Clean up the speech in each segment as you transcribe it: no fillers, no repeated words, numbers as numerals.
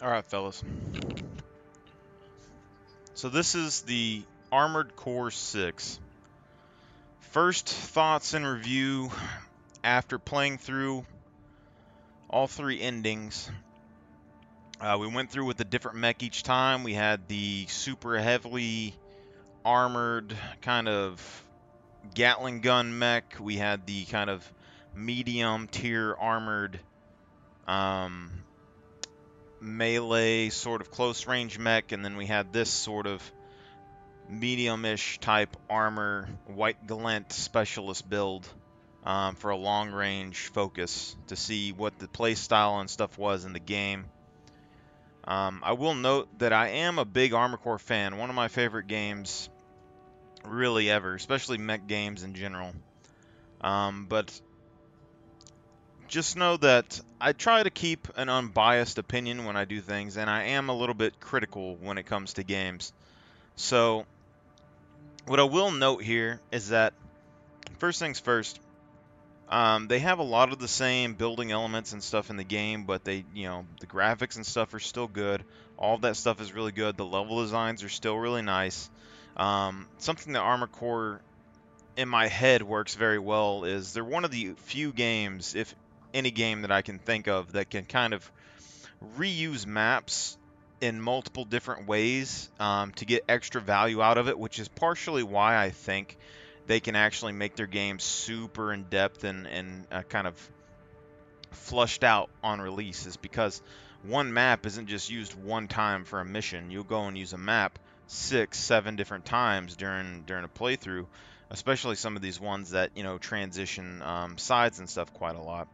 Alright, fellas. So this is the Armored Core 6. First thoughts and review after playing through all three endings. We went through with a different mech each time. We had the super heavily armored kind of Gatling gun mech. We had the kind of medium tier armored um, melee sort of close range mech, and then we had this sort of medium-ish type armor, white glint specialist build for a long-range focus to see what the play style and stuff was in the game. I will note that I am a big Armored Core fan. One of my favorite games, really ever, especially mech games in general. But just know that I try to keep an unbiased opinion when I do things, and I am a little bit critical when it comes to games. So, what I will note here is that, first things first, they have a lot of the same building elements and stuff in the game, but the graphics and stuff are still good. All of that stuff is really good. The level designs are still really nice. Something that Armored Core in my head works very well is they're one of the few games, if any game that I can think of, that can kind of reuse maps in multiple different ways to get extra value out of it, which is partially why I think they can actually make their game super in depth and kind of flushed out on release, is because one map isn't just used one time for a mission. You'll go and use a map 6, 7 different times during a playthrough, especially some of these ones that transition sides and stuff quite a lot.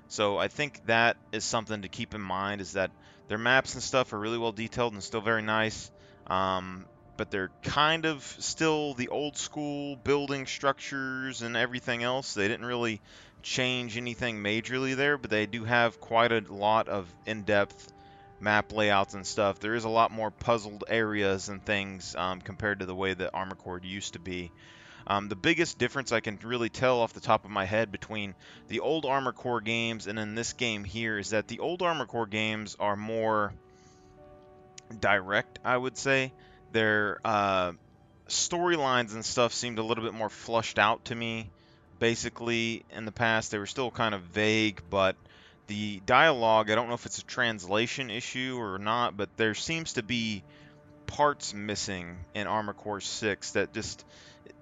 So I think that is something to keep in mind, is that their maps and stuff are really well detailed and still very nice. But they're kind of still the old school building structures and everything else. They didn't really change anything majorly there, but they do have quite a lot of in-depth map layouts and stuff. There is a lot more puzzled areas and things compared to the way that Armored Core used to be. The biggest difference I can really tell off the top of my head between the old Armored Core games and then this game here is that the old Armored Core games are more direct, I would say. Their storylines and stuff seemed a little bit more flushed out to me. Basically, in the past, they were still kind of vague, but the dialogue, I don't know if it's a translation issue or not, but there seems to be parts missing in Armored Core 6 that just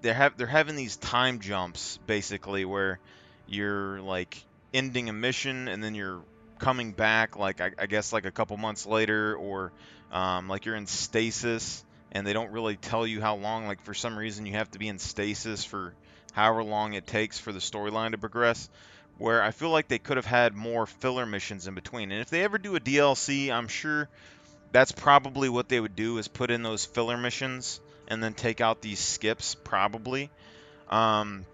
they're having these time jumps basically where you're like ending a mission and then you're coming back like I guess like a couple months later, or like you're in stasis and they don't really tell you how long. Like for some reason you have to be in stasis for however long it takes for the storyline to progress, where I feel like they could have had more filler missions in between. And if they ever do a DLC, I'm sure that's probably what they would do, is put in those filler missions and then take out these skips, probably. Um,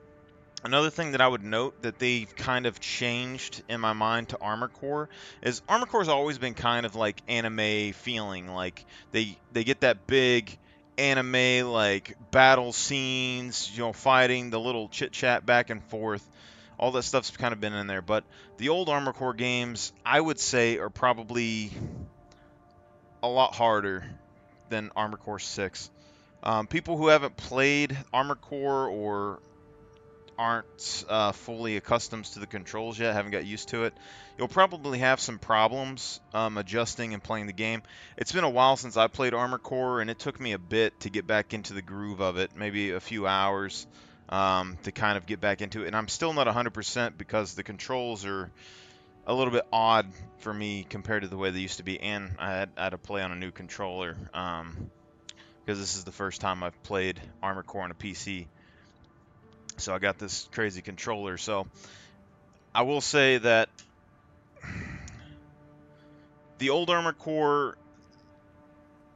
Another thing that I would note that they've kind of changed in my mind to Armored Core is Armored Core's always been kind of like anime feeling. Like they get that big anime like battle scenes, fighting, the little chit chat back and forth. All that stuff's kind of been in there. But the old Armored Core games, I would say, are probably a lot harder than Armored Core 6. People who haven't played Armored Core or aren't fully accustomed to the controls yet, haven't got used to it, you'll probably have some problems adjusting and playing the game. It's been a while since I played Armored Core, and it took me a bit to get back into the groove of it, maybe a few hours to kind of get back into it. And I'm still not 100% because the controls are a little bit odd for me compared to the way they used to be, and I had to play on a new controller because this is the first time I've played Armored Core on a PC. So I got this crazy controller. So I will say that the old Armored Core,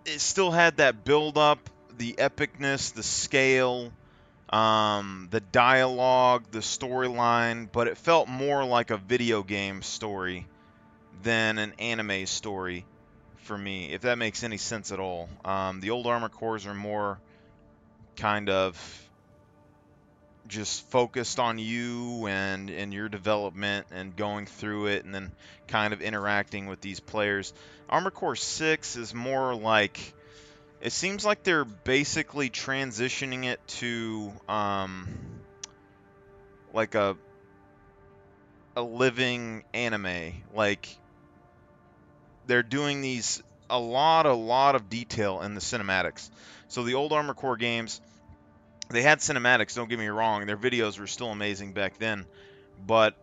it still had that build up, the epicness, the scale, the dialogue, the storyline, but it felt more like a video game story than an anime story for me, if that makes any sense at all. The old Armored Cores are more kind of just focused on you and your development and going through it and then kind of interacting with these players. Armored Core 6 is more like, it seems like they're basically transitioning it to like a living anime. Like they're doing these a lot of detail in the cinematics. So the old Armored Core games, they had cinematics, don't get me wrong. Their videos were still amazing back then, but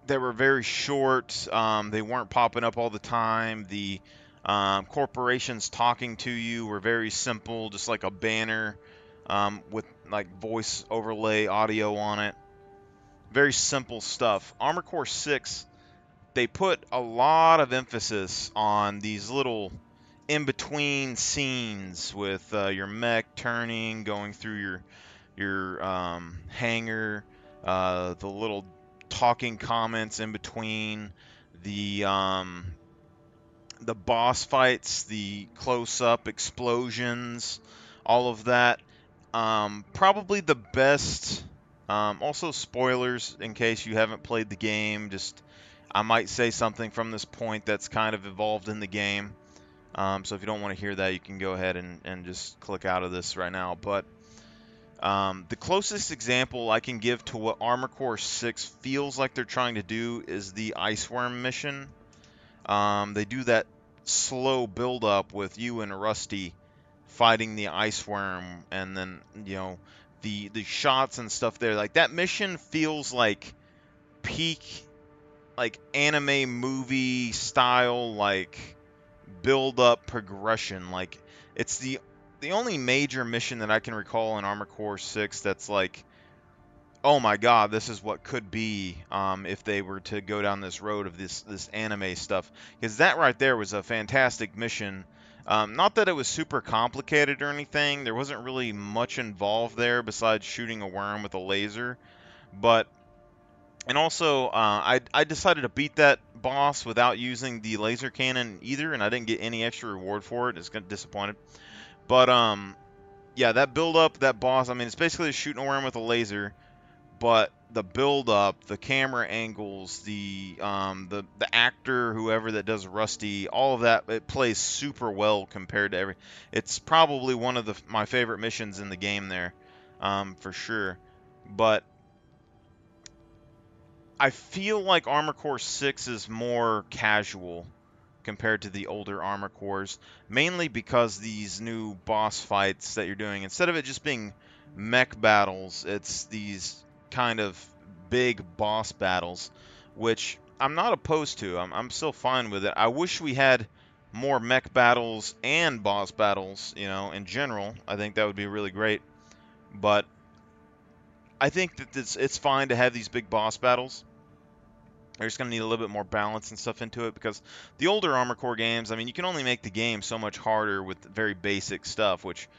they were very short. They weren't popping up all the time. The corporations talking to you were very simple, just like a banner with like voice overlay audio on it. Very simple stuff. Armored Core 6, they put a lot of emphasis on these little in-between scenes with your mech turning, going through your hangar, the little talking comments in between, the the boss fights, the close-up explosions, all of that. Probably the best. Also, spoilers in case you haven't played the game. Just I might say something from this point that's kind of evolved in the game. So if you don't want to hear that, you can go ahead and just click out of this right now. But the closest example I can give to what Armored Core 6 feels like they're trying to do is the Iceworm mission. They do that slow build up with you and Rusty fighting the Iceworm, and then the shots and stuff there. Like that mission feels like peak like anime movie style, like build up progression. Like it's the only major mission that I can recall in Armored Core 6 that's like, oh my god, this is what could be if they were to go down this road of this anime stuff. Because that right there was a fantastic mission. Not that it was super complicated or anything. There wasn't really much involved there besides shooting a worm with a laser. But and also, I decided to beat that boss without using the laser cannon either, and I didn't get any extra reward for it. It's kind of disappointed. But yeah, that build up, that boss. I mean, it's basically just shooting a worm with a laser. But the build up, the camera angles, the actor, whoever that does Rusty, all of that, it plays super well compared to every. It's probably one of my favorite missions in the game there, for sure. But I feel like Armor Core 6 is more casual compared to the older Armor Cores, mainly because these new boss fights that you're doing, instead of it just being mech battles, it's these kind of big boss battles, which I'm not opposed to. I'm still fine with it. I wish we had more mech battles and boss battles, in general. I think that would be really great. But I think that it's fine to have these big boss battles. They're just going to need a little bit more balance and stuff into it, because the older Armor Core games, I mean, you can only make the game so much harder with very basic stuff, which,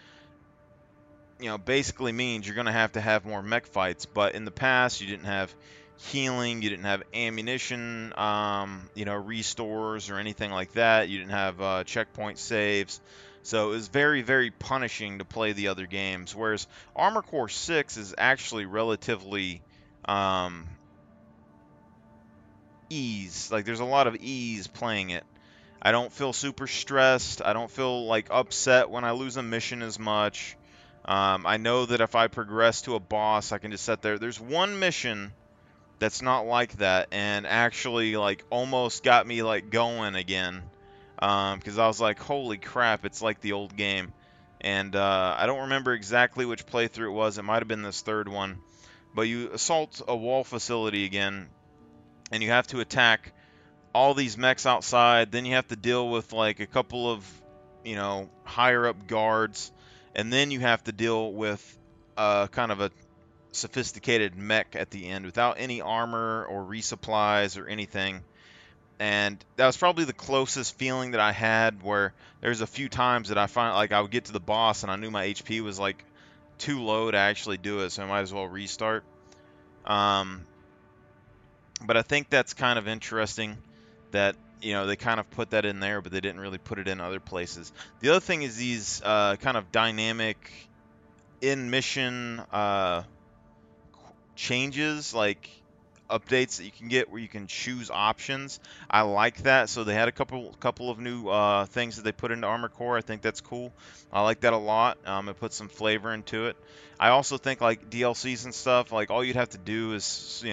basically means you're going to have more mech fights. But in the past, you didn't have healing, you didn't have ammunition, restores or anything like that. You didn't have checkpoint saves. So it was very, very punishing to play the other games. Whereas Armor Core 6 is actually relatively ease. Like there's a lot of ease playing it. I don't feel super stressed. I don't feel like upset when I lose a mission as much. I know that if I progress to a boss, I can just sit there. There's one mission that's not like that, and actually like almost got me like going again, because I was like, holy crap, it's like the old game. And I don't remember exactly which playthrough it was. It might have been this third one. But you assault a wall facility again, and you have to attack all these mechs outside. Then you have to deal with like a couple of, higher up guards, and then you have to deal with kind of a sophisticated mech at the end without any armor or resupplies or anything. And that was probably the closest feeling that I had, where there's a few times that I find like I would get to the boss and I knew my HP was like too low to actually do it, so I might as well restart. But I think that's kind of interesting that they kind of put that in there, but they didn't really put it in other places. The other thing is these kind of dynamic in mission changes, like updates that you can get where you can choose options. I like that. So they had a couple of new things that they put into Armor Core. I think that's cool. I like that a lot. It puts some flavor into it. I also think like DLCs and stuff, like all you'd have to do is,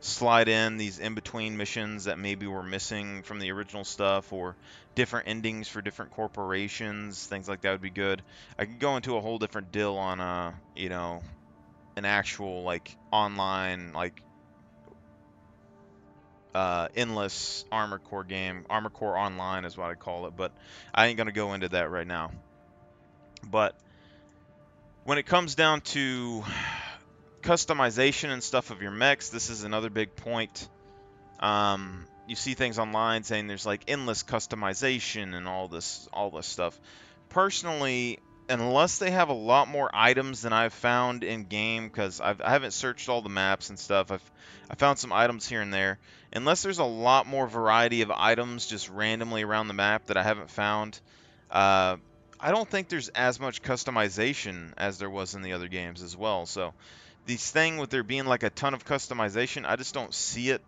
slide in these in-between missions that maybe were missing from the original stuff, or different endings for different corporations, things like that would be good. I could go into a whole different deal on an actual like online like endless Armored Core game. Armored Core Online is what I call it, but I ain't gonna go into that right now. But when it comes down to customization and stuff of your mechs, this is another big point. You see things online saying there's like endless customization and all this stuff. Personally, unless they have a lot more items than I've found in game, because I haven't searched all the maps and stuff. I found some items here and there. Unless there's a lot more variety of items just randomly around the map that I haven't found, uh, I don't think there's as much customization as there was in the other games as well. So, this thing with there being like a ton of customization, I just don't see it.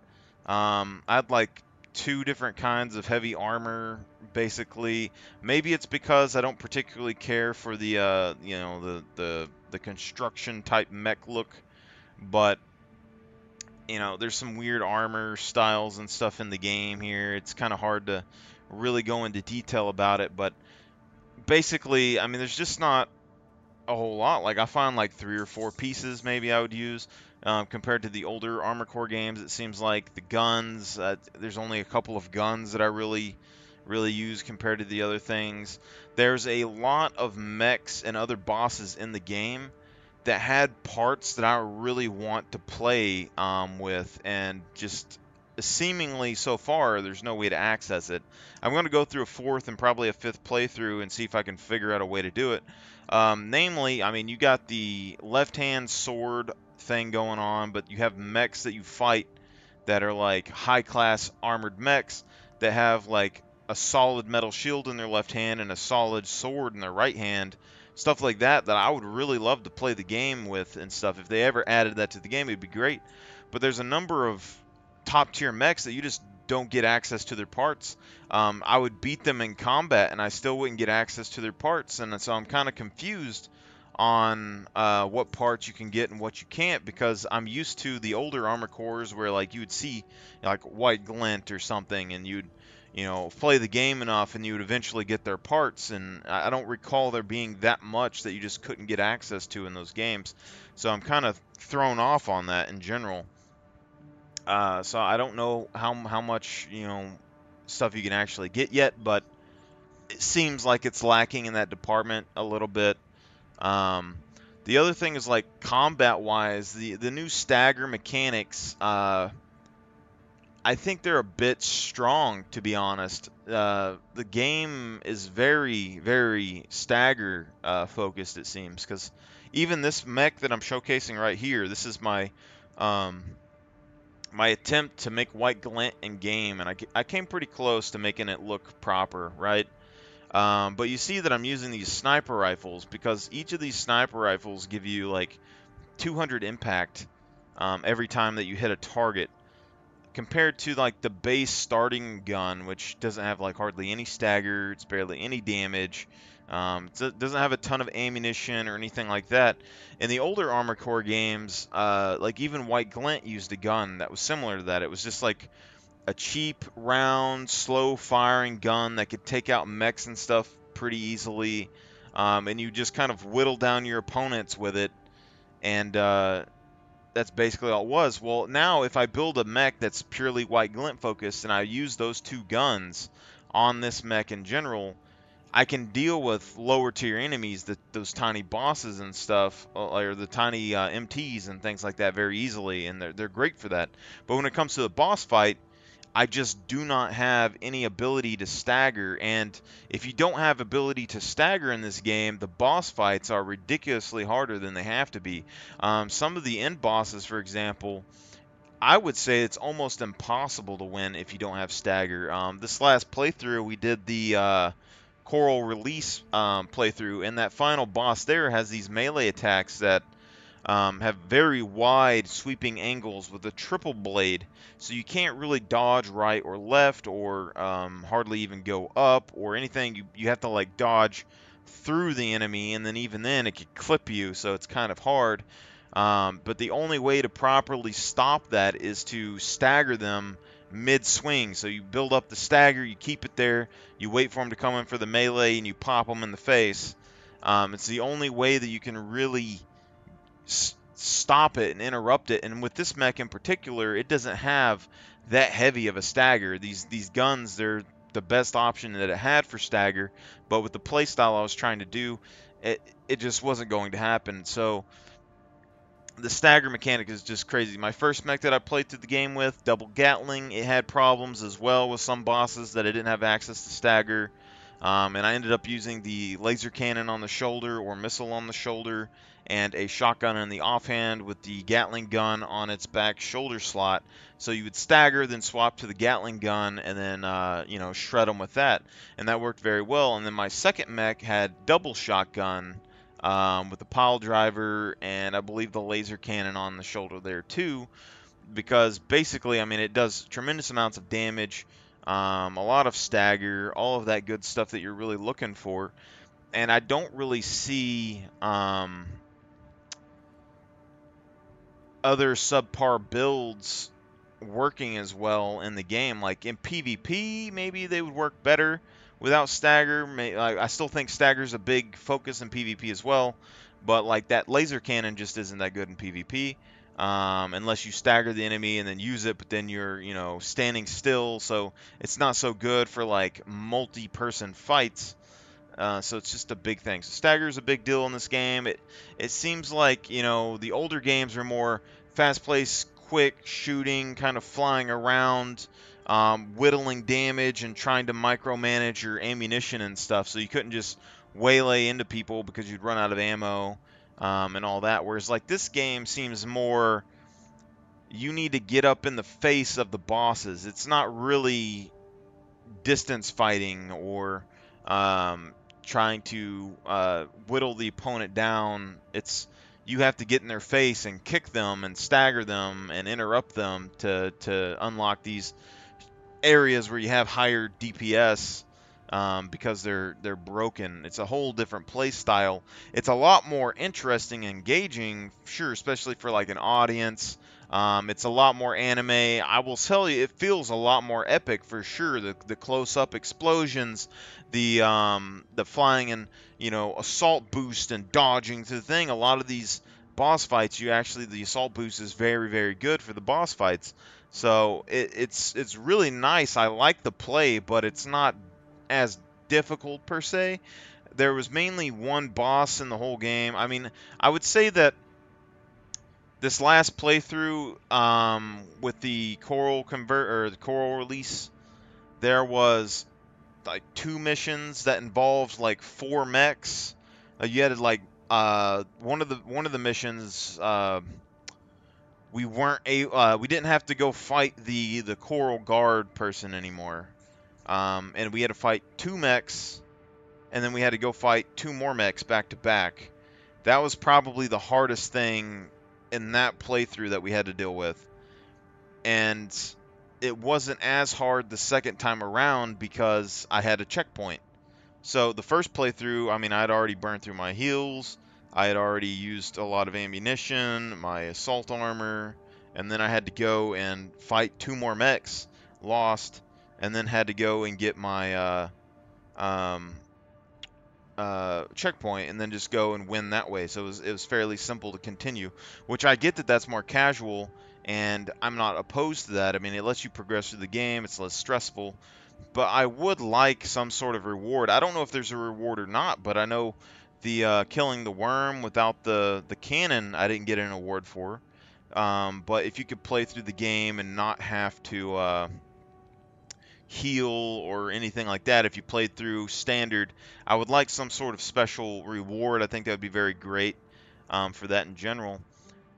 I'd like two different kinds of heavy armor, basically. Maybe it's because I don't particularly care for the the construction type mech look, but there's some weird armor styles and stuff in the game here. It's kind of hard to really go into detail about it, but basically, I mean, there's just not a whole lot. Like I find like 3 or 4 pieces maybe I would use, compared to the older Armor Core games. It seems like the guns, there's only a couple of guns that I really use compared to the other things. There's a lot of mechs and other bosses in the game that had parts that I really want to play with, and just seemingly so far there's no way to access it. I'm going to go through a fourth and probably a fifth playthrough and see if I can figure out a way to do it. Namely, I mean, you got the left-hand sword thing going on, but you have mechs that you fight that are like high-class armored mechs that have like a solid metal shield in their left hand and a solid sword in their right hand. Stuff like that I would really love to play the game with and stuff. If they ever added that to the game, it'd be great. But there's a number of top-tier mechs that you just don't get access to their parts. I would beat them in combat, and I still wouldn't get access to their parts, and so I'm kind of confused on what parts you can get and what you can't, because I'm used to the older Armor Cores where like you would see like white glint or something, and you'd play the game enough and you would eventually get their parts, and I don't recall there being that much that you just couldn't get access to in those games. So I'm kind of thrown off on that in general. So I don't know how much stuff you can actually get yet, but it seems like it's lacking in that department a little bit. Um, the other thing is like combat-wise, the new stagger mechanics. I think they're a bit strong, to be honest. The game is very, very stagger focused, it seems, because even this mech that I'm showcasing right here, this is um, my attempt to make white glint in game, and I came pretty close to making it look proper, right? But you see that I'm using these sniper rifles because each of these sniper rifles give you like 200 impact every time that you hit a target, compared to like the base starting gun, which doesn't have like hardly any stagger, it's barely any damage, it doesn't have a ton of ammunition or anything like that. In the older Armor Core games, like even White Glint used a gun that was similar to that. It was just like a cheap, round, slow firing gun that could take out mechs and stuff pretty easily, and you just kind of whittle down your opponents with it, and that's basically all it was. Well, now if I build a mech that's purely white glint focused and I use those two guns on this mech in general, I can deal with lower tier enemies, those tiny bosses and stuff, or the tiny MTs and things like that very easily, and they're great for that. But when it comes to the boss fight, I just do not have any ability to stagger, and if you don't have ability to stagger in this game, the boss fights are ridiculously harder than they have to be. Some of the end bosses, for example, I would say it's almost impossible to win if you don't have stagger. This last playthrough, we did the Coral Release playthrough, and that final boss there has these melee attacks that have very wide sweeping angles with a triple blade, so you can't really dodge right or left, or hardly even go up or anything. You have to like dodge through the enemy, and then even then it could clip you, so it's kind of hard. But the only way to properly stop that is to stagger them mid-swing. So you build up the stagger, you keep it there, you wait for them to come in for the melee, and you pop them in the face. It's the only way that you can really stop it and interrupt it. And with this mech in particular, it doesn't have that heavy of a stagger. These guns, they're the best option that it had for stagger, but with the playstyle I was trying to do, it just wasn't going to happen. So the stagger mechanic is just crazy. My first mech that I played through the game with, Double Gatling, it had problems as well with some bosses that I didn't have access to stagger. And I ended up using the laser cannon on the shoulder or missile on the shoulder and a shotgun in the offhand with the Gatling gun on its back shoulder slot. So you would stagger, then swap to the Gatling gun, and then, you know, shred them with that. And that worked very well. And then my second mech had double shotgun with the pile driver and I believe the laser cannon on the shoulder there too, because basically, I mean, it does tremendous amounts of damage, a lot of stagger, all of that good stuff that you're really looking for. And I don't really see other subpar builds working as well in the game. Like in PvP, maybe they would work better without stagger. I still think stagger's a big focus in PvP as well, but like that laser cannon just isn't that good in PvP. Unless you stagger the enemy and then use it, but then you're, you know, standing still, so it's not so good for like multi-person fights. So it's just a big thing. So stagger is a big deal in this game. It seems like, you know, the older games are more fast-paced, quick shooting, kind of flying around, whittling damage and trying to micromanage your ammunition and stuff. So you couldn't just waylay into people because you'd run out of ammo and all that. Whereas like this game seems more, you need to get up in the face of the bosses. It's not really distance fighting or trying to whittle the opponent down. It's, you have to get in their face and kick them and stagger them and interrupt them to unlock these areas where you have higher DPS because they're broken. It's a whole different play style. It's a lot more interesting and engaging, sure, especially for like an audience. It's a lot more anime. I will tell you, it feels a lot more epic for sure. The close-up explosions, the flying and, you know, assault boost and dodging to the thing. A lot of these boss fights, you actually, the assault boost is very, very good for the boss fights. So it's really nice. I like the play, but it's not as difficult per se. There was mainly one boss in the whole game. I mean, I would say that this last playthrough with the coral convert or the coral release, there was like 2 missions that involved like 4 mechs. You had to like one of the missions. We didn't have to go fight the coral guard person anymore, and we had to fight 2 mechs, and then we had to go fight 2 more mechs back to back. That was probably the hardest thing in that playthrough that we had to deal with, and it wasn't as hard the second time around because I had a checkpoint. So the first playthrough, I mean, I had already burned through my heals, I had already used a lot of ammunition, my assault armor, and then I had to go and fight 2 more mechs, lost, and then had to go and get my um, checkpoint, and then just go and win that way. So it was fairly simple to continue, which I get that that's more casual, and I'm not opposed to that. I mean, it lets you progress through the game, it's less stressful, but I would like some sort of reward. I don't know if there's a reward or not, but I know the killing the worm without the cannon, I didn't get an award for. But if you could play through the game and not have to heal or anything like that, if you played through standard, I would like some sort of special reward. I think that would be very great for that in general.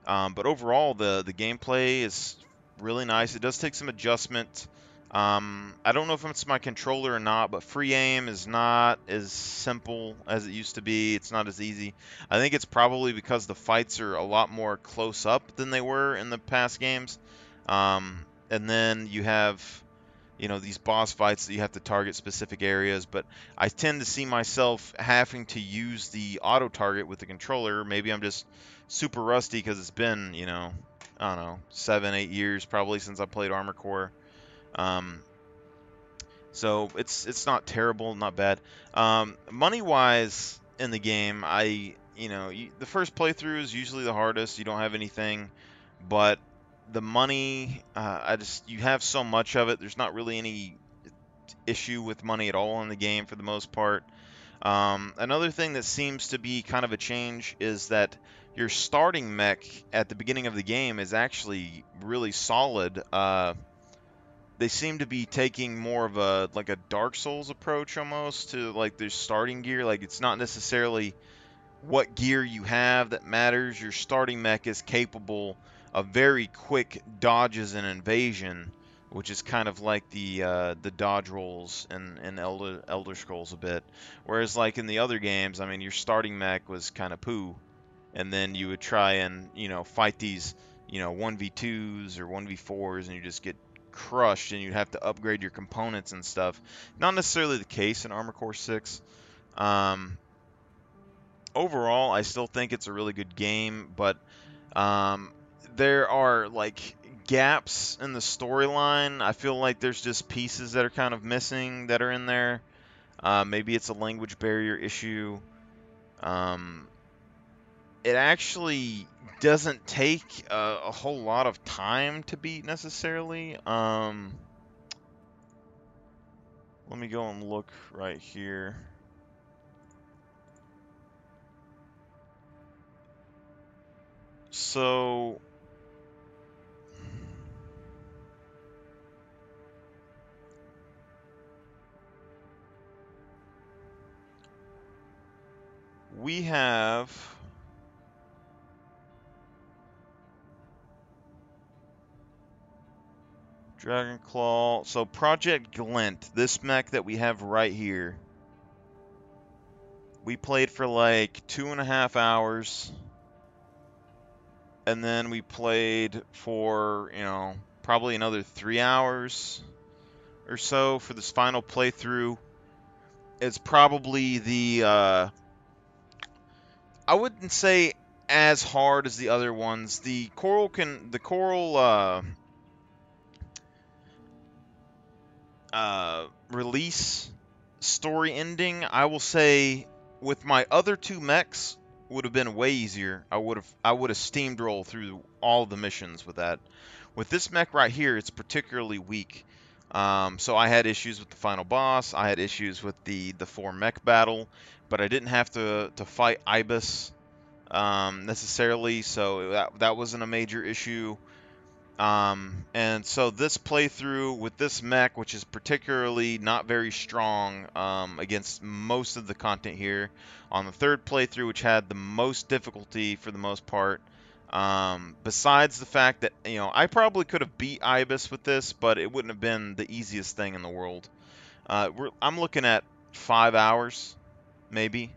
But overall, the gameplay is really nice. It does take some adjustment. I don't know if it's my controller or not, but free aim is not as simple as it used to be. It's not as easy. I think it's probably because the fights are a lot more close up than they were in the past games. And then you have, these boss fights that you have to target specific areas, but I tend to see myself having to use the auto target with the controller. Maybe I'm just super rusty because it's been, I don't know, 7, 8 years probably since I played Armor Core. Um, so it's not terrible, not bad. Money wise in the game, the first playthrough is usually the hardest. You don't have anything, but the money, you have so much of it. There's not really any issue with money at all in the game for the most part. Another thing that seems to be kind of a change is that your starting mech at the beginning of the game is actually really solid. They seem to be taking more of a like a Dark Souls approach almost to like their starting gear. Like it's not necessarily what gear you have that matters. Your starting mech is capable of very quick dodges and invasion, which is kind of like the dodge rolls in Elder Scrolls a bit. Whereas like in the other games, I mean, your starting mech was kind of poo, and then you would try and fight these 1v2s or 1v4s, and you just get crushed, and you'd have to upgrade your components and stuff. Not necessarily the case in Armor Core 6. Um, Overall, I still think it's a really good game, but um, there are like gaps in the storyline. I feel like there's just pieces that are kind of missing that are in there. Maybe it's a language barrier issue. Um, it actually doesn't take a whole lot of time to beat necessarily. Let me go and look right here. So we have Dragon Claw. So Project Glint, this mech that we have right here. We played for like 2.5 hours. And then we played for, probably another 3 hours or so for this final playthrough. It's probably I wouldn't say as hard as the other ones. The coral release story ending, I will say, with my other two mechs would have been way easier. I would have steamrolled through all the missions with that. With this mech right here, it's particularly weak. So I had issues with the final boss. I had issues with the 4 mech battle, but I didn't have to fight Ibis necessarily, so that wasn't a major issue. And so this playthrough with this mech, which is particularly not very strong against most of the content here, on the third playthrough, which had the most difficulty for the most part, besides the fact that, I probably could have beat Ibis with this, but it wouldn't have been the easiest thing in the world. I'm looking at 5 hours, maybe.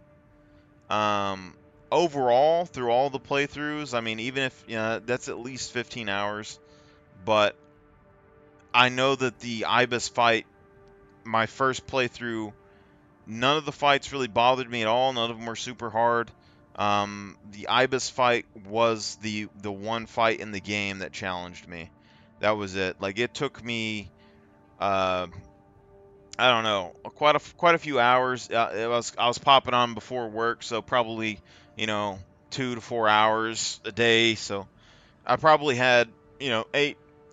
Um, Overall, through all the playthroughs, I mean, even if, that's at least 15 hours. But I know that the Ibis fight, my first playthrough, none of the fights really bothered me at all. None of them were super hard. The Ibis fight was the one fight in the game that challenged me. That was it. Like it took me, uh, I don't know, quite a few hours. I was popping on before work, so probably 2 to 4 hours a day. So I probably had,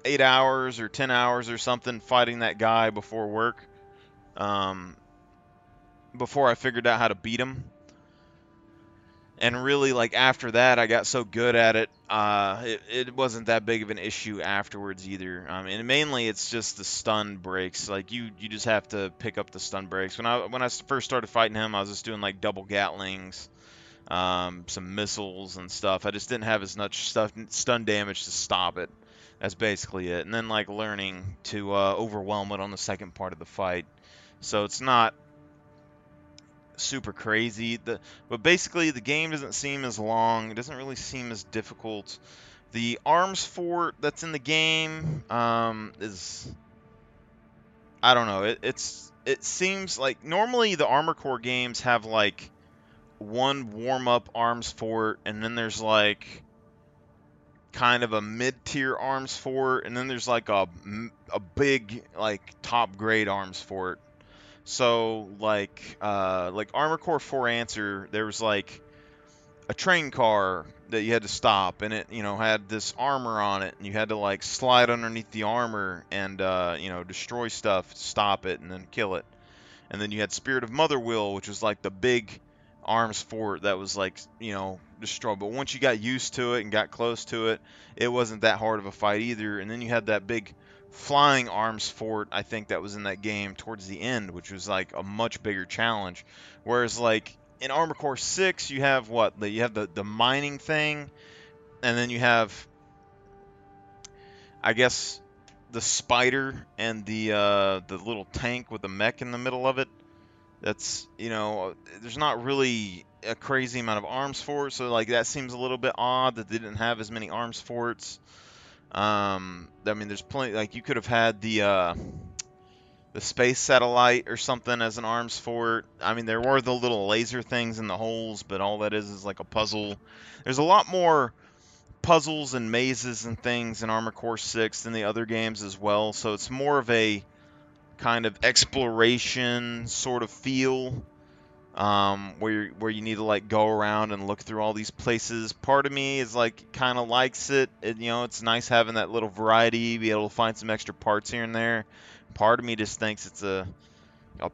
8 hours or 10 hours or something fighting that guy before work. Um, Before I figured out how to beat him. And really, like after that, I got so good at it. It wasn't that big of an issue afterwards either. And mainly it's just the stun breaks. Like you just have to pick up the stun breaks. When I first started fighting him, I was just doing like double gatlings, some missiles and stuff. I just didn't have as much stun damage to stop it. That's basically it. And then like learning to overwhelm it on the second part of the fight. So it's not super crazy. But basically the game doesn't seem as long. It doesn't really seem as difficult. The arms fort that's in the game is, I don't know. It seems like normally the Armor Core games have like one warm up arms fort, and then there's like kind of a mid-tier arms fort, and then there's like a big like top grade arms fort. So like Armor Core 4 Answer, there was like a train car that you had to stop, and it had this armor on it, and you had to like slide underneath the armor and destroy stuff, stop it, and then kill it. And then you had Spirit of Motherwill, which was like the big arms fort that was like, destroyed. But once you got used to it and got close to it, it wasn't that hard of a fight either. And then you had that big flying arms fort, I think, that was in that game towards the end, which was like a much bigger challenge. Whereas like in Armor Core 6, you have what? You have the mining thing, and then you have, I guess, the spider and the little tank with the mech in the middle of it. That's, there's not really a crazy amount of arms forts, so like that seems a little bit odd that they didn't have as many arms forts. I mean, there's plenty. Like you could have had the space satellite or something as an arms fort. I mean, there were the little laser things in the holes, but all that is like a puzzle. There's a lot more puzzles and mazes and things in Armor Core 6 than the other games as well, so it's more of a kind of exploration sort of feel, where you need to like go around and look through all these places. Part of me is like kind of likes it. It's nice having that little variety, be able to find some extra parts here and there. Part of me just thinks it's a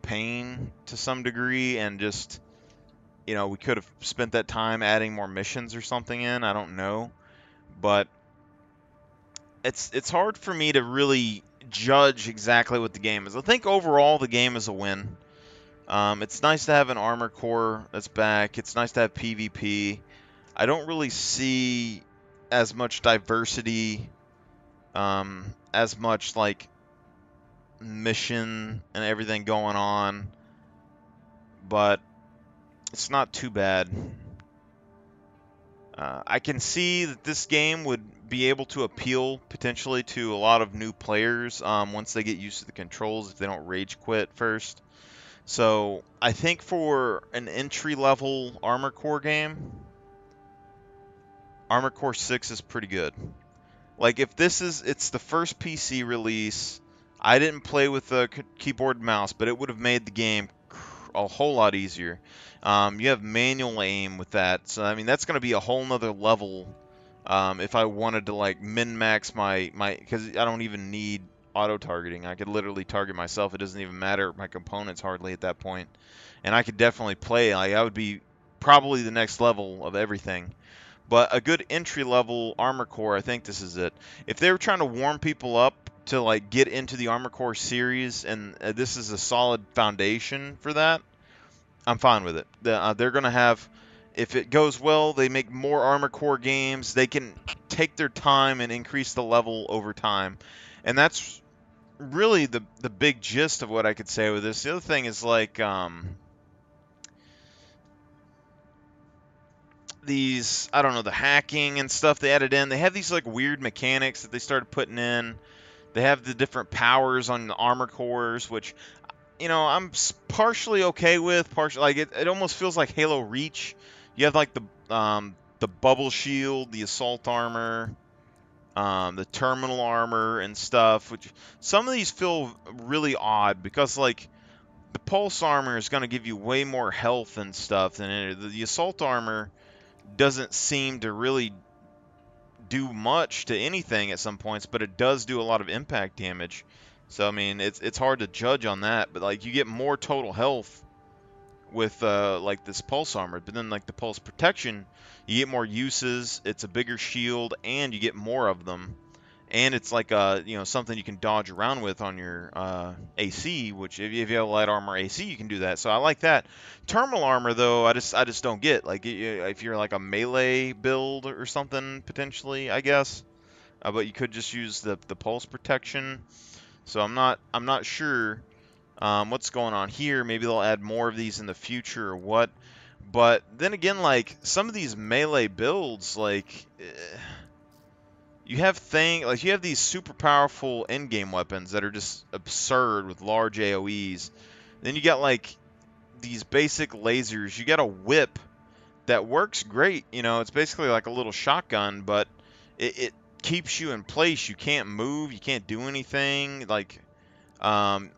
pain to some degree, and just we could have spent that time adding more missions or something in. I don't know, but it's hard for me to really judge exactly what the game is. I think overall the game is a win. It's nice to have an Armor Core that's back. It's nice to have PvP. I don't really see as much diversity, as much like mission and everything going on, but it's not too bad. I can see that this game would be able to appeal potentially to a lot of new players once they get used to the controls, if they don't rage quit first. So I think for an entry-level Armor Core game, Armor Core 6 is pretty good. Like if it's the first PC release, I didn't play with a keyboard and mouse, but it would have made the game a whole lot easier. You have manual aim with that, so I mean that's going to be a whole nother level. If I wanted to like min-max my because I don't even need auto targeting. I could literally target myself. It doesn't even matter my components hardly at that point, and I could definitely play. Like I would be probably the next level of everything. But a good entry level Armor Core, I think this is it. If they were trying to warm people up to like get into the Armor Core series, and this is a solid foundation for that, I'm fine with it. They're gonna have, if it goes well, they make more Armor Core games. They can take their time and increase the level over time, and that's really the big gist of what I could say with this. The other thing is like these, I don't know, the hacking and stuff they added in. They have these like weird mechanics that they started putting in. They have the different powers on the armor cores, which I'm partially okay with. Partially, like it almost feels like Halo Reach. You have like the bubble shield, the assault armor, the terminal armor and stuff. Which some of these feel really odd because like the pulse armor is going to give you way more health and stuff than the assault armor doesn't seem to really do much to anything at some points, but it does do a lot of impact damage. So I mean, it's hard to judge on that, but like you get more total health with like this pulse armor, but then like the pulse protection, you get more uses. It's a bigger shield, and you get more of them. And it's like something you can dodge around with on your AC, which if you have light armor AC, you can do that. So I like that. Terminal armor though, I just don't get. Like if you're like a melee build or something potentially, I guess. but you could just use the pulse protection. So I'm not sure what's going on here. Maybe they'll add more of these in the future or what. But then again, like some of these melee builds, like you have these super powerful in-game weapons that are just absurd with large AoEs. Then you got like these basic lasers. You got a whip that works great. You know, it's basically like a little shotgun, but it keeps you in place. You can't move. You can't do anything. Like, um,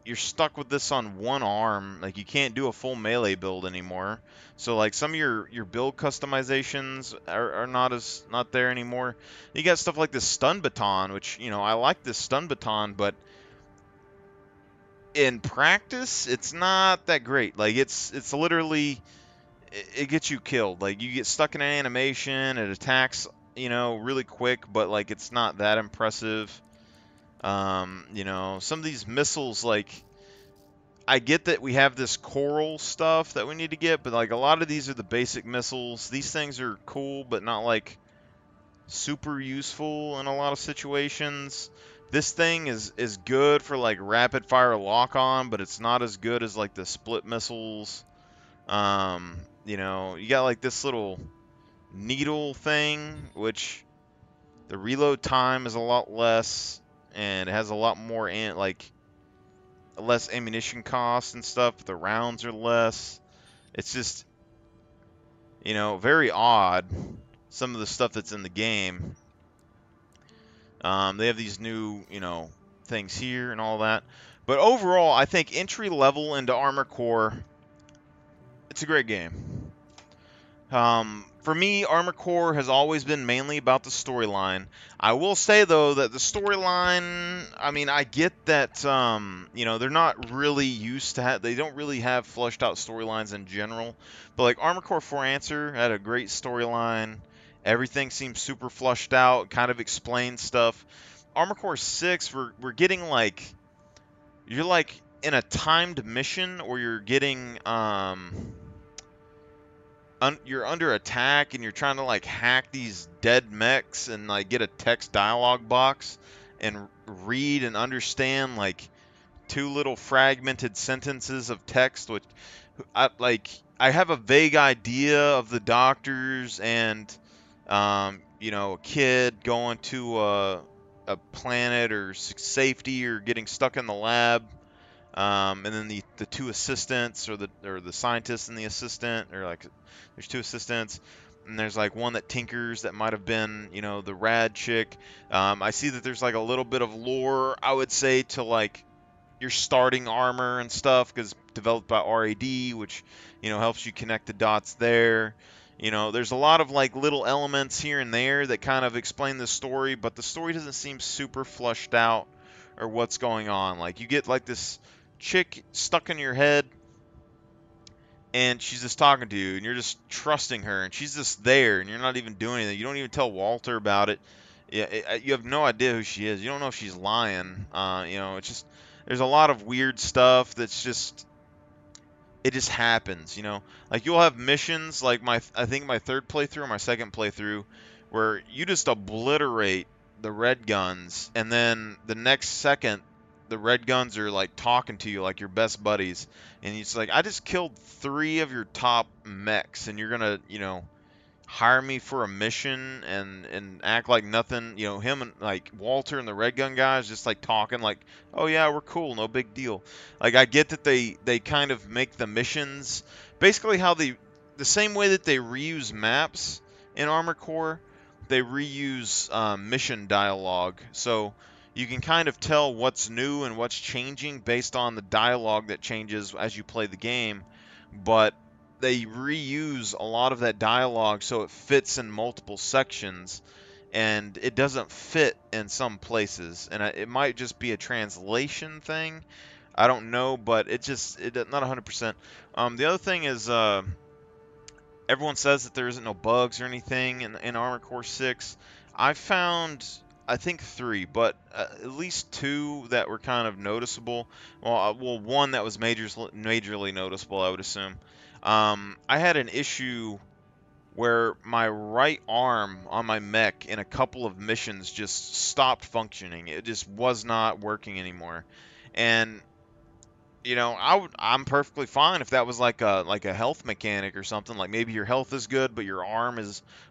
you're stuck with this on one arm. Like, you can't do a full melee build anymore. So like some of your build customizations are not there anymore. You got stuff like this stun baton, which I like this stun baton, but in practice, it's not that great. Like it's literally it gets you killed. Like you get stuck in an animation, it attacks, really quick, but like it's not that impressive. Some of these missiles, like I get that we have this coral stuff that we need to get, but like a lot of these are the basic missiles. These things are cool, but not like super useful in a lot of situations. This thing is good for like rapid fire lock on, but it's not as good as like the split missiles. You got like this little needle thing, which the reload time is a lot less, and it has a lot more like less ammunition costs and stuff. The rounds are less. It's just, very odd. Some of the stuff that's in the game. They have these new, things here and all that. But overall, I think entry level into Armored Core, it's a great game. For me, Armored Core has always been mainly about the storyline. I will say though that the storyline, I mean, I get that they're not really used to they don't really have fleshed out storylines in general. But like Armored Core 4 Answer had a great storyline. Everything seems super flushed out, kind of explains stuff. Armored Core 6, we're getting like you're like in a timed mission, or you're getting you're under attack and you're trying to like hack these dead mechs and like get a text dialogue box and read and understand like two little fragmented sentences of text, which I have a vague idea of the doctors and a kid going to a planet or safety or getting stuck in the lab. And then the two assistants, or the scientist and the assistant, or like there's two assistants, and there's like one that tinkers that might have been the rad chick. I see that there's like a little bit of lore, I would say, to like your starting armor and stuff, because developed by RAD, which helps you connect the dots there. There's a lot of like little elements here and there that kind of explain the story, but the story doesn't seem super flushed out or what's going on. Like you get like this chick stuck in your head and she's just talking to you and you're just trusting her and she's just there and you're not even doing anything. You don't even tell Walter about it. Yeah, you have no idea who she is. You don't know if she's lying. It's just there's a lot of weird stuff that's just it just happens. Like you'll have missions like I think my third playthrough or my second playthrough where you just obliterate the red guns, and then the next second the red guns are like talking to you like your best buddies, and it's like, I just killed 3 of your top mechs and you're gonna hire me for a mission and act like nothing. Him and like Walter and the red gun guys just like talking like, oh yeah, we're cool, no big deal. Like I get that they kind of make the missions basically how the same way that they reuse maps in Armored Core, they reuse mission dialogue. So you can kind of tell what's new and what's changing based on the dialogue that changes as you play the game. But they reuse a lot of that dialogue so it fits in multiple sections, and it doesn't fit in some places. And it might just be a translation thing. I don't know, but it not 100%. The other thing is, everyone says that there isn't no bugs or anything in Armored Core 6. I found, I think 3, but at least 2 that were kind of noticeable. Well, one that was majorly noticeable, I would assume. I had an issue where my right arm on my mech in a couple of missions just stopped functioning. It just was not working anymore. And I'm perfectly fine if that was like a health mechanic or something. Like maybe your health is good, but your arm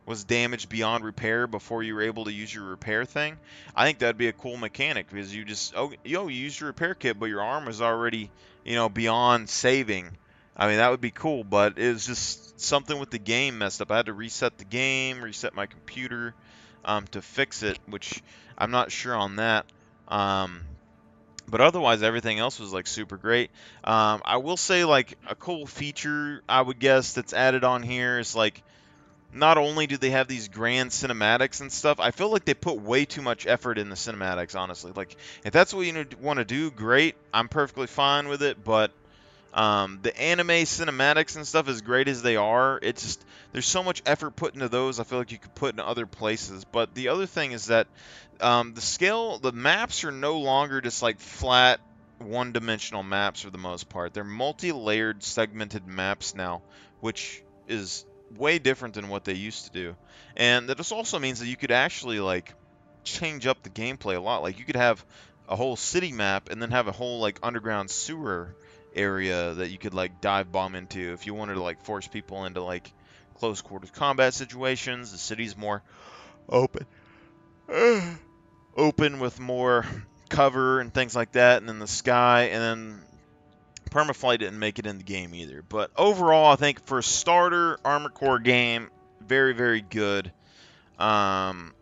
was damaged beyond repair before you were able to use your repair thing. I think that'd be a cool mechanic because you used your repair kit, but your arm was already beyond saving. I mean that would be cool, but it was just something with the game messed up. I had to reset the game, reset my computer, to fix it, which I'm not sure on that. Um, but otherwise, everything else was like super great. I will say, like, a cool feature I would guess that's added on here is like not only do they have these grand cinematics and stuff, I feel like they put way too much effort in the cinematics, honestly. Like, if that's what you want to do, great. I'm perfectly fine with it, but the anime cinematics and stuff, as great as they are, it's just there's so much effort put into those. I feel like you could put in other places. But the other thing is that the maps are no longer just like flat, one-dimensional maps for the most part. They're multi-layered, segmented maps now, which is way different than what they used to do. And that just also means that you could actually like change up the gameplay a lot. Like you could have a whole city map and then have a whole like underground sewer area that you could like dive bomb into if you wanted to like force people into like close quarters combat situations. The city's more open, open with more cover and things like that, and then the sky, and then permaflight didn't make it in the game either. But overall, I think for a starter Armored Core game, very very good. Um,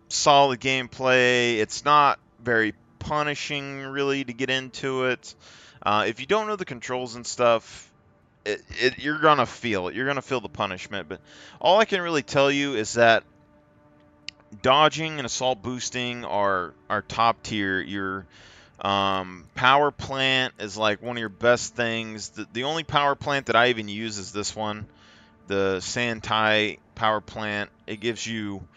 Solid gameplay. It's not very punishing really to get into it. If you don't know the controls and stuff, you're gonna feel it. You're gonna feel the punishment. But all I can really tell you is that dodging and assault boosting are top tier. Your power plant is like one of your best things. The only power plant that I even use is this one, the Santai power plant. It gives you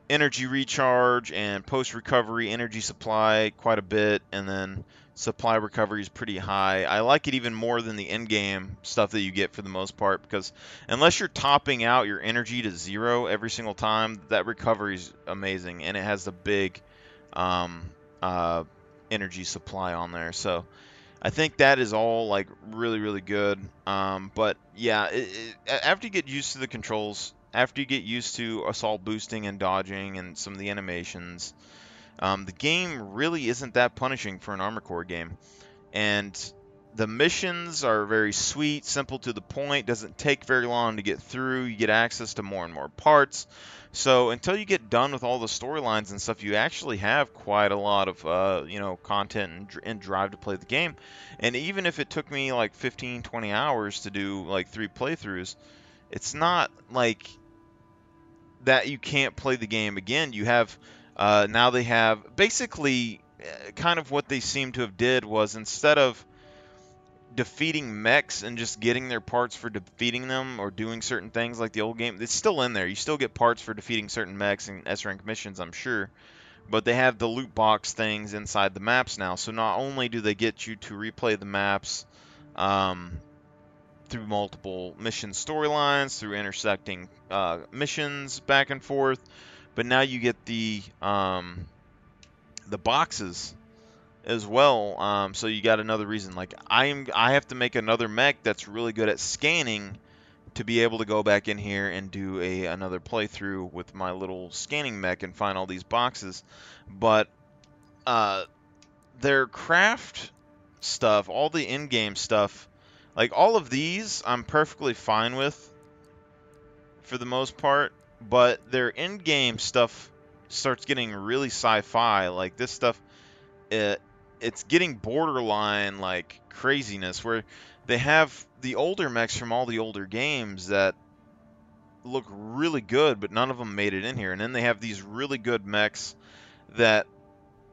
energy recharge and post recovery energy supply quite a bit, and then supply recovery is pretty high. I like it even more than the in-game stuff that you get for the most part, because unless you're topping out your energy to 0 every single time, that recovery is amazing, and it has the big um, uh, energy supply on there. So I think that is all like really really good. But yeah, after you get used to the controls, after you get used to assault boosting and dodging and some of the animations, the game really isn't that punishing for an Armored Core game. And the missions are very sweet, simple to the point, doesn't take very long to get through. You get access to more and more parts. So until you get done with all the storylines and stuff, you actually have quite a lot of content and drive to play the game. And even if it took me like 15, 20 hours to do like 3 playthroughs, it's not like that you can't play the game again. You have now they have basically kind of what they seem to have did was, instead of defeating mechs and just getting their parts for defeating them or doing certain things like the old game, it's still in there. You still get parts for defeating certain mechs and S-rank missions, I'm sure. But they have the loot box things inside the maps now. So not only do they get you to replay the maps um, through multiple mission storylines, through intersecting missions back and forth, but now you get the boxes as well. So you got another reason. Like I have to make another mech that's really good at scanning to be able to go back in here and do another playthrough with my little scanning mech and find all these boxes. But uh, their craft stuff, all the in-game stuff, like all of these, I'm perfectly fine with for the most part. But their in-game stuff starts getting really sci-fi. Like this stuff, it's getting borderline like craziness, where they have the older mechs from all the older games that look really good, but none of them made it in here. And then they have these really good mechs that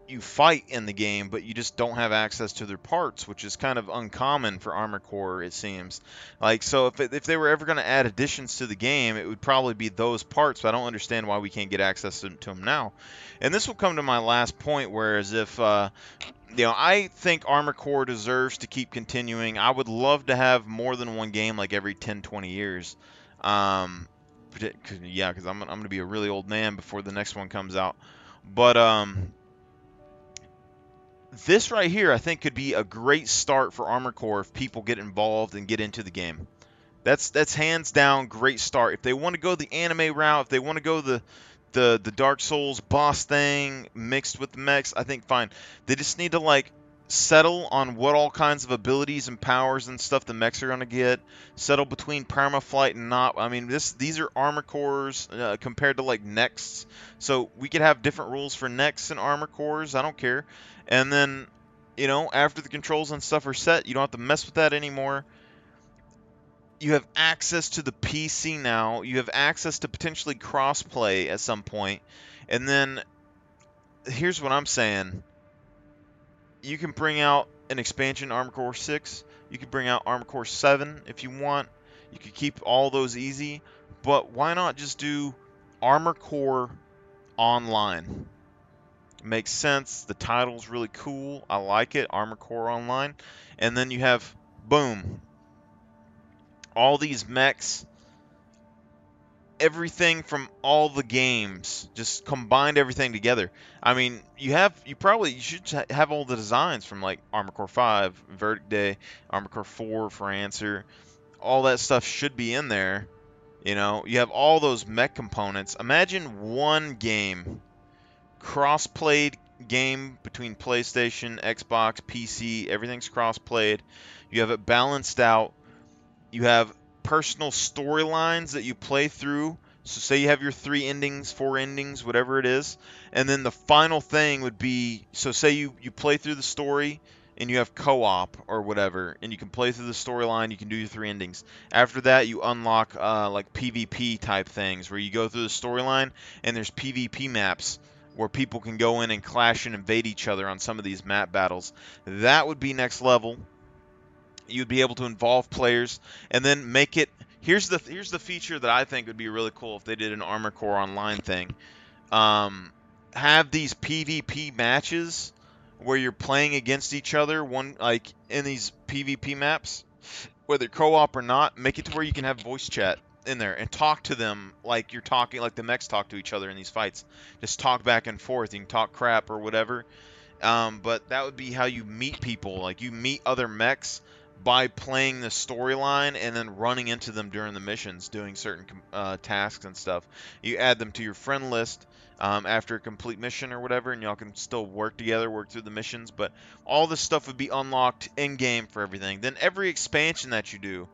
you fight in the game, but you just don't have access to their parts, which is kind of uncommon for Armored Core, it seems. Like, so if they were ever going to add additions to the game, it would probably be those parts, but I don't understand why we can't get access to them now. And this will come to my last point, whereas if I think Armored Core deserves to keep continuing. I would love to have more than one game like every 10, 20 years. Yeah, because I'm gonna be a really old man before the next one comes out. But this right here, I think, could be a great start for Armored Core if people get involved and get into the game. That's hands down great start. If they want to go the anime route, if they want to go the Dark Souls boss thing mixed with the mechs, I think fine. They just need to like settle on what all kinds of abilities and powers and stuff the mechs are gonna get. Settle between permaflight and not. I mean, these are armor cores compared to like Next, so we could have different rules for Next and armor cores. I don't care. And then, after the controls and stuff are set, you don't have to mess with that anymore. You have access to the PC now. You have access to potentially crossplay at some point. And then here's what I'm saying. You can bring out an expansion Armored Core 6. You could bring out Armored Core 7 if you want. You could keep all those easy. But why not just do Armored Core Online? Makes sense. The title's really cool. I like it. Armored Core Online. And then you have, boom, all these mechs, everything from all the games, just combined everything together. I mean, you should have all the designs from like Armored Core 5, Verdict Day, Armored Core 4 for Answer. All that stuff should be in there. You have all those mech components. Imagine one game, cross-played game between PlayStation, Xbox, PC, everything's cross-played. You have it balanced out. You have personal storylines that you play through. So say you have your 3 endings, 4 endings, whatever it is, and then the final thing would be, so say you play through the story and you have co-op or whatever, and you can play through the storyline, you can do your 3 endings. After that, you unlock like PvP type things where you go through the storyline and there's PvP maps where people can go in and clash and invade each other on some of these map battles. That would be next level. You'd be able to involve players and then make it. Here's the feature that I think would be really cool if they did an Armored Core Online thing. Have these PvP matches where you're playing against each other, one like in these PvP maps, whether co-op or not. Make it to where you can have voice chat in there and talk to them like you're talking, like the mechs talk to each other in these fights. Just talk back and forth. You can talk crap or whatever. But that would be how you meet people. Like you meet other mechs by playing the storyline and then running into them during the missions, doing certain tasks and stuff. You add them to your friend list after a complete mission or whatever, and y'all can still work together, work through the missions. But all this stuff would be unlocked in game for everything. Then every expansion that you do,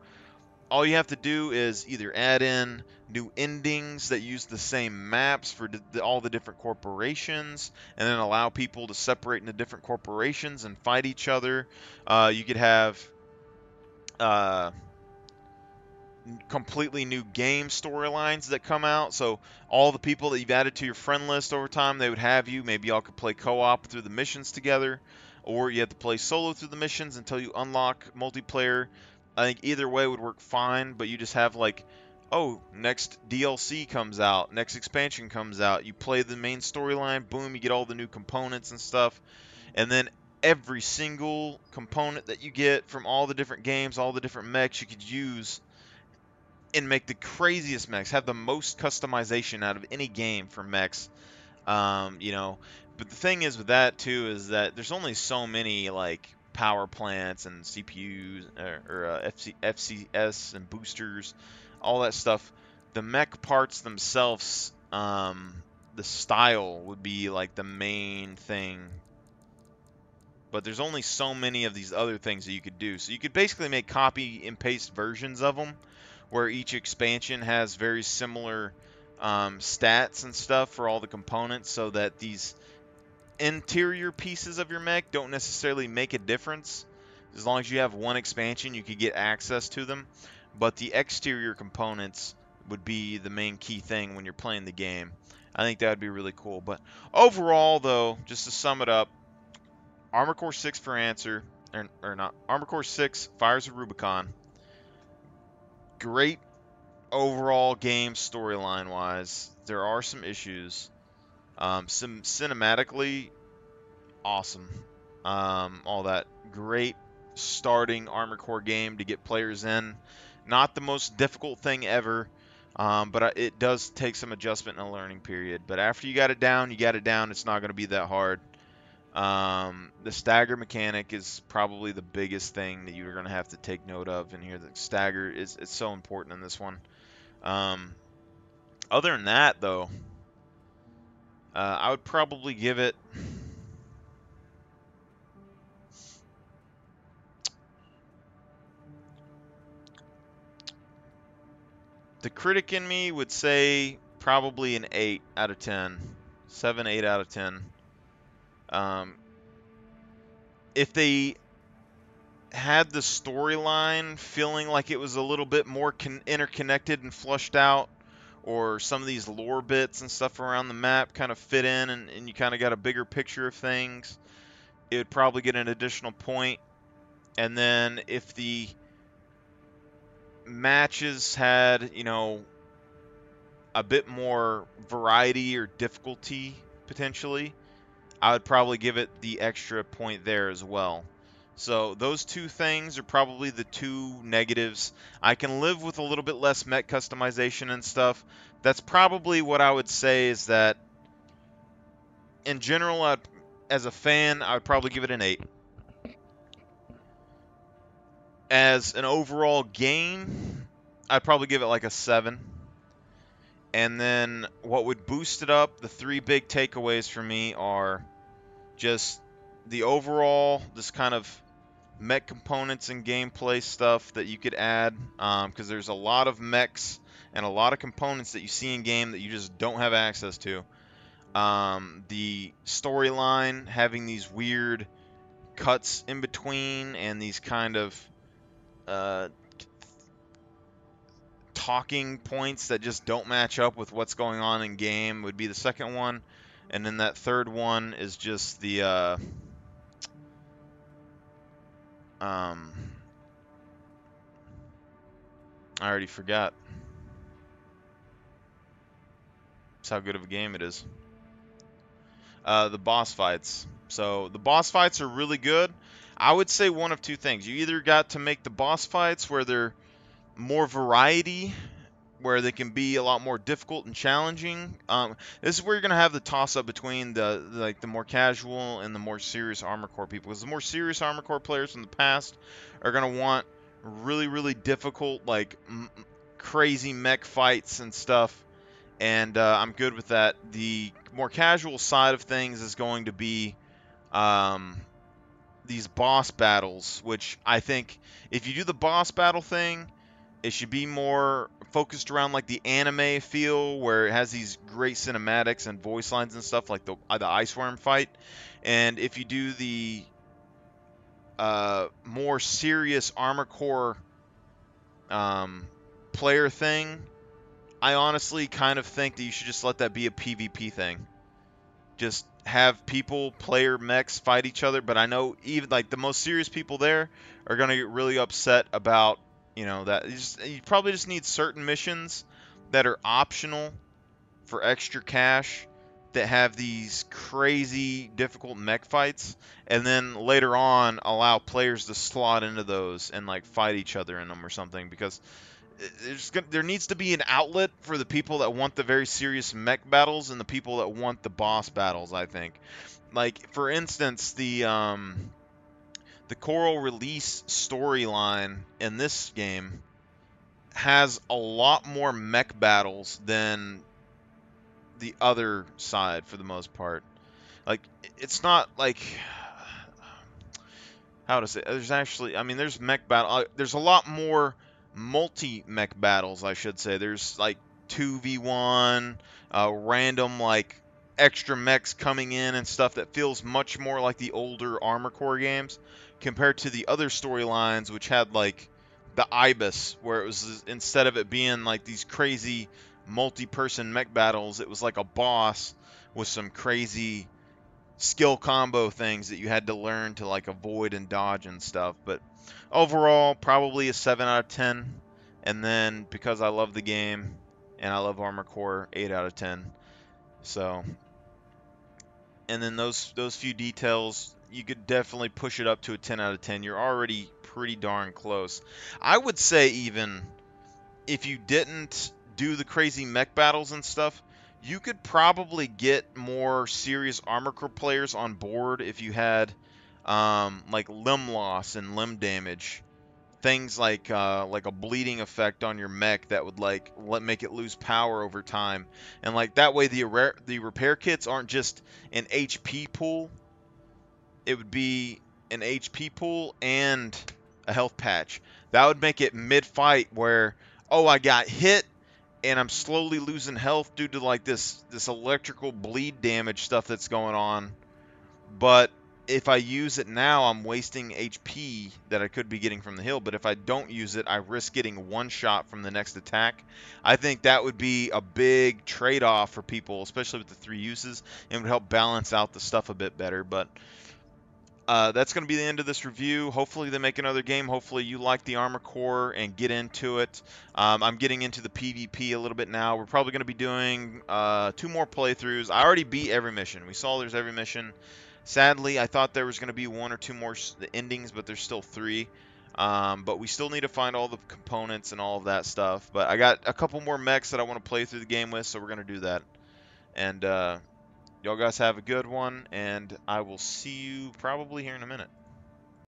all you have to do is either add in new endings that use the same maps for all the different corporations, and then allow people to separate into different corporations and fight each other. You could have uh, completely new game storylines that come out. So all the people that you've added to your friend list over time, they would have you. Maybe y'all could play co-op through the missions together, or you have to play solo through the missions until you unlock multiplayer. I think either way would work fine, but you just have like, oh, next DLC comes out, next expansion comes out. You play the main storyline, boom, you get all the new components and stuff. And then every single component that you get from all the different games, all the different mechs you could use and make the craziest mechs, have the most customization out of any game for mechs. But the thing is with that too is that there's only so many like power plants and CPUs or FCS and boosters, all that stuff. The mech parts themselves, the style would be like the main thing. But there's only so many of these other things that you could do. So you could basically make copy and paste versions of them where each expansion has very similar stats and stuff for all the components so that these interior pieces of your mech don't necessarily make a difference. As long as you have one expansion, you could get access to them. But the exterior components would be the main key thing when you're playing the game. I think that would be really cool. But overall, though, just to sum it up, Armored Core 6 for Answer, or not, Armored Core 6, Fires of Rubicon. Great overall game storyline-wise. There are some issues. Some cinematically, awesome. All that. Great starting Armored Core game to get players in. Not the most difficult thing ever. But it does take some adjustment and a learning period. But after you got it down, you got it down. It's not going to be that hard. The stagger mechanic is probably the biggest thing that you're going to have to take note of in here. The stagger is it's so important in this one. Other than that, though, I would probably give it. The critic in me would say probably an 8 out of 10. 7, 8 out of 10. If they had the storyline feeling like it was a little bit more interconnected and flushed out, or some of these lore bits and stuff around the map kind of fit in and you kind of got a bigger picture of things, it would probably get an additional point. And then if the matches had, a bit more variety or difficulty potentially, I would probably give it the extra point there as well. So those two things are probably the two negatives. I can live with a little bit less mech customization and stuff. That's probably what I would say is that in general, as a fan, I would probably give it an 8. As an overall game, I'd probably give it like a 7. And then what would boost it up, the three big takeaways for me are just the overall, this kind of mech components and gameplay stuff that you could add, because there's a lot of mechs and a lot of components that you see in game that you just don't have access to. The storyline, having these weird cuts in between and these kind of uh, talking points that just don't match up with what's going on in game would be the second one. And then that third one is just the I already forgot. That's how good of a game it is. The boss fights. So the boss fights are really good. I would say one of two things. You either got to make the boss fights where they're more variety, where they can be a lot more difficult and challenging. This is where you're gonna have the toss-up between the more casual and the more serious Armor Core people. Because the more serious Armor Core players in the past are gonna want really, really difficult, like crazy mech fights and stuff. And I'm good with that. The more casual side of things is going to be these boss battles, which I think if you do the boss battle thing, it should be more focused around like the anime feel, where it has these great cinematics and voice lines and stuff, like the ice worm fight. And if you do the more serious Armor Core player thing, I honestly kind of think that you should just let that be a PvP thing. Just have people, player mechs, fight each other. But I know even like the most serious people there are gonna get really upset about, that. You probably just need certain missions that are optional for extra cash that have these crazy difficult mech fights, and then later on allow players to slot into those and like fight each other in them or something, because there needs to be an outlet for the people that want the very serious mech battles and the people that want the boss battles, I think. Like, for instance, the Coral Release storyline in this game has a lot more mech battles than the other side for the most part. Like, it's not like, how to say, there's actually, I mean, there's mech battle, there's a lot more multi-mech battles, I should say. There's like 2v1, random like extra mechs coming in and stuff that feels much more like the older Armor Core games compared to the other storylines, which had like the Ibis, where it was, instead of it being like these crazy multi-person mech battles, it was like a boss with some crazy skill combo things that you had to learn to like avoid and dodge and stuff. But overall, probably a 7 out of 10. And then because I love the game and I love Armor Core, 8 out of 10. So, and then those few details, you could definitely push it up to a 10 out of 10. You're already pretty darn close. I would say even if you didn't do the crazy mech battles and stuff, you could probably get more serious armor core players on board if you had like limb loss and limb damage, things like a bleeding effect on your mech that would make it lose power over time, and like that way the repair kits aren't just an HP pool, it would be an HP pool and a health patch. That would make it mid fight where, oh, I got hit and I'm slowly losing health due to like this electrical bleed damage stuff that's going on. But if I use it now, I'm wasting HP that I could be getting from the hill. But if I don't use it, I risk getting one shot from the next attack. I think that would be a big trade-off for people, especially with the 3 uses, and would help balance out the stuff a bit better. But that's going to be the end of this review. Hopefully they make another game. Hopefully you like the Armor Core and get into it. I'm getting into the PvP a little bit now. We're probably going to be doing 2 more playthroughs. I already beat every mission. We saw there's every mission. Sadly, I thought there was going to be 1 or 2 more endings, but there's still 3. But we still need to find all the components and all of that stuff. But I got a couple more mechs that I want to play through the game with, so we're going to do that. And y'all guys have a good one, and I will see you probably here in a minute.